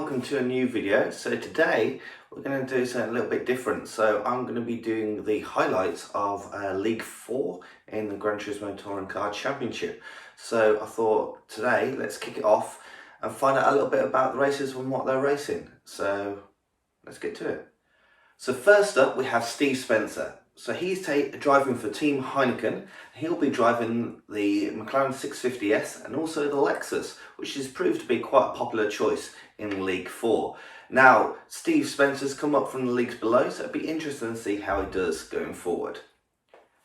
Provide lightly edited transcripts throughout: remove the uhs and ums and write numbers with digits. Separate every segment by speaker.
Speaker 1: welcome to a new video. So today we're going to do something a little bit different. So I'm going to be doing the highlights of League 4 in the Gran Turismo Touring Car Championship. So I thought today let's kick it off and find out a little bit about the racers and what they're racing. So let's get to it. So first up we have Steve Spencer. So he's driving for Team Heineken. He'll be driving the McLaren 650S and also the Lexus, which has proved to be quite a popular choice in League 4. Now, Steve Spencer's come up from the leagues below, so it'll be interesting to see how he does going forward.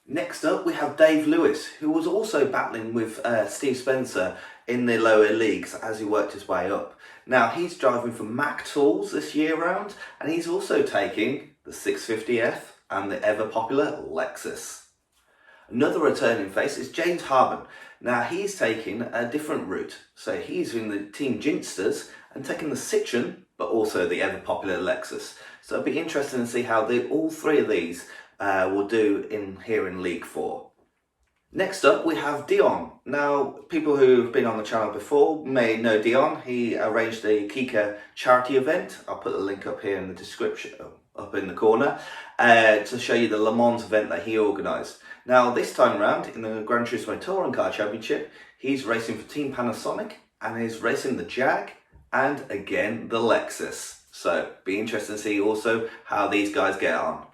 Speaker 1: Next up, we have Dave Lewis, who was also battling with Steve Spencer in the lower leagues as he worked his way up. Now, he's driving for Mac Tools this year round, and he's also taking the 650F and the ever popular Lexus. Another returning face is James Harben. Now he's taking a different route. So he's in the Team Ginsters and taking the Citroen, but also the ever popular Lexus. So it'll be interesting to see how all three of these will do here in League 4. Next up we have Dion. Now people who've been on the channel before may know Dion. He arranged the Kika charity event. I'll put the link up here in the description, up in the corner, to show you the Le Mans event that he organised. Now this time around in the Gran Turismo Touring Car Championship, he's racing for Team Panasonic and he's racing the Jag and again the Lexus. So be interesting to see also how these guys get on.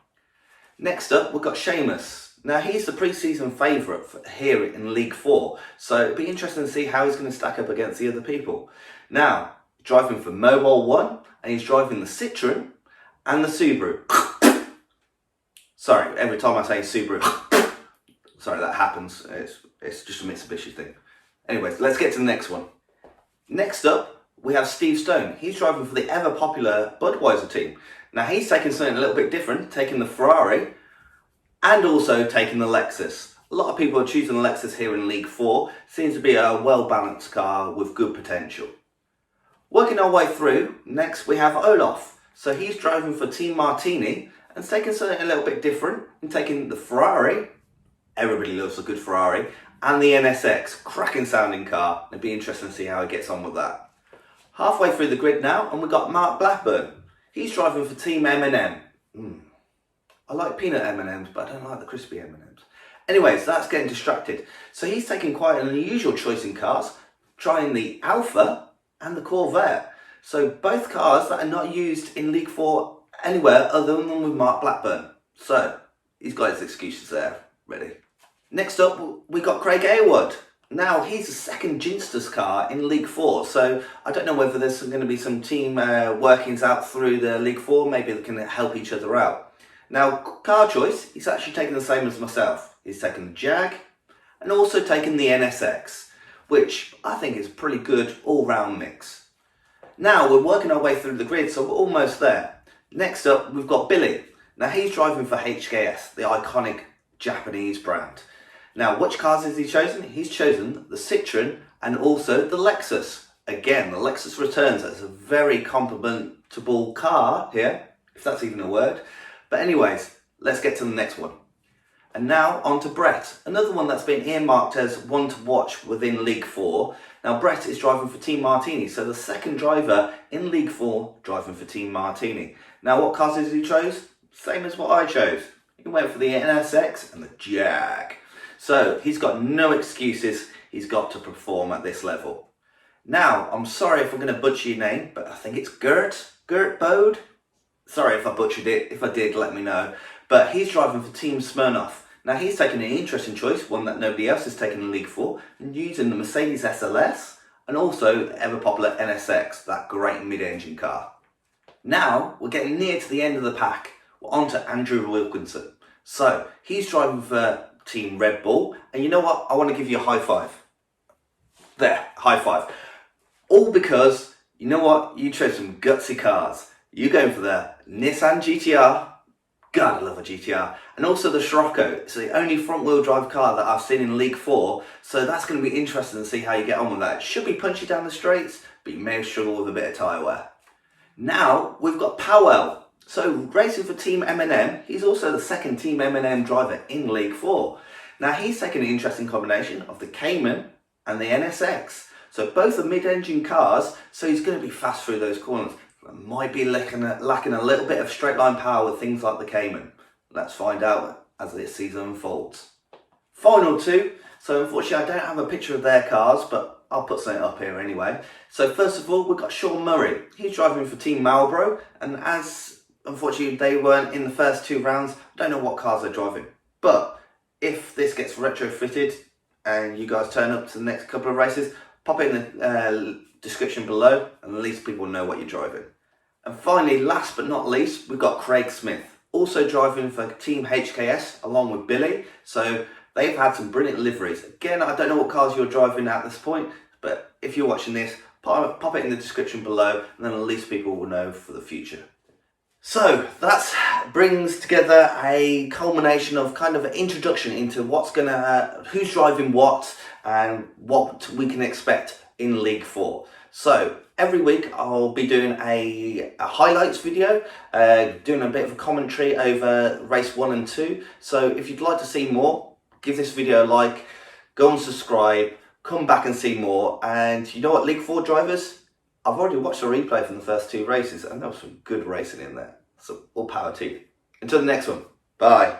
Speaker 1: Next up we've got Seamus. Now he's the pre-season favourite here in League 4, so it'll be interesting to see how he's going to stack up against the other people. Now, driving for Mobile 1 and he's driving the Citroen and the Subaru. Sorry, every time I say Subaru, sorry, that happens. It's just a Mitsubishi thing. Anyways, let's get to the next one. Next up, we have Steve Stone. He's driving for the ever popular Budweiser team. Now he's taking something a little bit different, taking the Ferrari and also taking the Lexus. A lot of people are choosing the Lexus here in League 4. Seems to be a well-balanced car with good potential. Working our way through, next we have Olaf. So he's driving for Team Martini and taking something a little bit different and taking the Ferrari. Everybody loves a good Ferrari. And the NSX, cracking sounding car. It'd be interesting to see how he gets on with that. Halfway through the grid now and we've got Mark Blackburn. He's driving for Team M&M. I like peanut M&Ms, but I don't like the crispy M&Ms. Anyways, that's getting distracted. So he's taking quite an unusual choice in cars, trying the Alfa and the Corvette. So both cars that are not used in League 4 anywhere other than with Mark Blackburn. So he's got his excuses there, ready. Next up, we got Craig Aylward. Now he's the second Ginsters car in League 4, so I don't know whether there's going to be some team workings out through the League 4, maybe they can help each other out. Now, car choice, he's actually taken the same as myself. He's taken the Jag and also taken the NSX, which I think is a pretty good all-round mix. Now, we're working our way through the grid, so we're almost there. Next up, we've got Billy. Now, he's driving for HKS, the iconic Japanese brand. Now, which cars has he chosen? He's chosen the Citroen and also the Lexus. Again, the Lexus returns as a very complimentable car here, if that's even a word. But anyways, let's get to the next one. And now on to Brett, another one that's been earmarked as one to watch within League 4. Now Brett is driving for Team Martini, so the second driver in League 4 driving for Team Martini. Now what cars did he chose? Same as what I chose. He went for the NSX and the Jag. So he's got no excuses, he's got to perform at this level. Now, I'm sorry if I'm going to butcher your name, but I think it's Gert Bode. Sorry if I butchered it, if I did let me know. But he's driving for Team Smirnoff. Now he's taken an interesting choice, one that nobody else has taken in League 4, and using the Mercedes SLS and also the ever popular NSX, that great mid-engine car. Now we're getting near to the end of the pack. We're on to Andrew Wilkinson. So he's driving for Team Red Bull, and you know what? I want to give you a high five. There, high five. All because, you know what? You chose some gutsy cars. You're going for the Nissan GTR, gotta love a GTR, and also the Scirocco. It's the only front wheel drive car that I've seen in League 4, so that's going to be interesting to see how you get on with that. It should be punchy down the straights, but you may struggle with a bit of tyre wear. Now, we've got Powell. So, racing for Team M&M, he's also the second Team M&M driver in League 4. Now, he's taken an interesting combination of the Cayman and the NSX. So both are mid-engine cars, so he's going to be fast through those corners. Might be lacking a little bit of straight line power with things like the Cayman. Let's find out as this season unfolds. Final two. So unfortunately I don't have a picture of their cars, but I'll put something up here anyway. So first of all, we've got Sean Murray. He's driving for Team Marlboro, and as unfortunately they weren't in the first 2 rounds, I don't know what cars they're driving. But if this gets retrofitted and you guys turn up to the next couple of races, pop it in the description below, and at least people know what you're driving. And finally, last but not least, we've got Craig Smith, also driving for Team HKS along with Billy. So they've had some brilliant liveries. Again, I don't know what cars you're driving at this point, but if you're watching this, pop it in the description below, and then at least people will know for the future. So that brings together a culmination of kind of an introduction into who's driving what and what we can expect in League 4. So every week I'll be doing a highlights video, doing a bit of a commentary over race 1 and 2. So if you'd like to see more, give this video a like, go and subscribe, come back and see more. And you know what, League 4 drivers? I've already watched a replay from the first 2 races, and there was some good racing in there. So all power to you. Until the next one, bye.